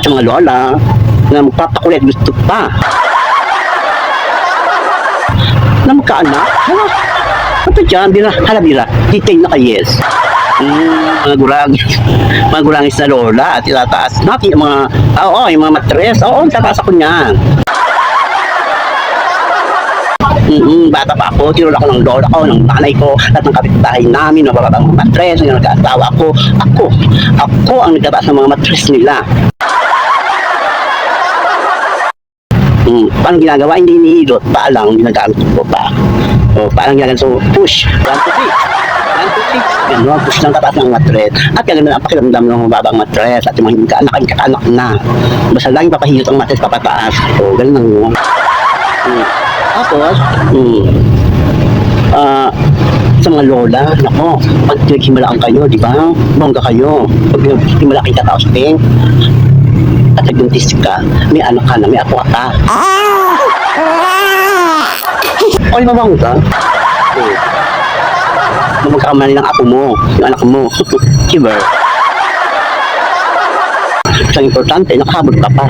sa mga lola na magpapakulit gusto pa na magkaanak. Hala, ano dyan? Halabira, detail na kay yes. Mga gurangis na lola at itataas natin yung mga, yung mga matres. Oo, itataas ako niyan. Bata pa ako, tinulak ko ng lola ko, ng nanay ko, at ng kapitbahay namin, nababatang mga matres, yung nagkaasawa ko. Ako ang nagtataas ng mga matres nila. Paano ginagawa? Hindi inihilot. Paalang ginagamit ko pa. Parang ginagawa. So, push. 1, 2, 3. 1, 2, 3. Gano'n, push ng tataas ng matres. At gano'n ang pakiramdam ng mababang matres at yung mga hindi kaanak na. Basta laging papahilot ang matres papataas. So, gano'n ang tapos, sa mga lola, nako, pag pinaghimalaan kayo, di ba? Bongga kayo. Pag pinaghimalaan kayo tataos din. At nagbuntis ka, may anak ka na, may apo ka. O, mabango ka? Magkakamali ng apo mo, yung anak mo. Kiber. Isang importante, nakahabol ka pa.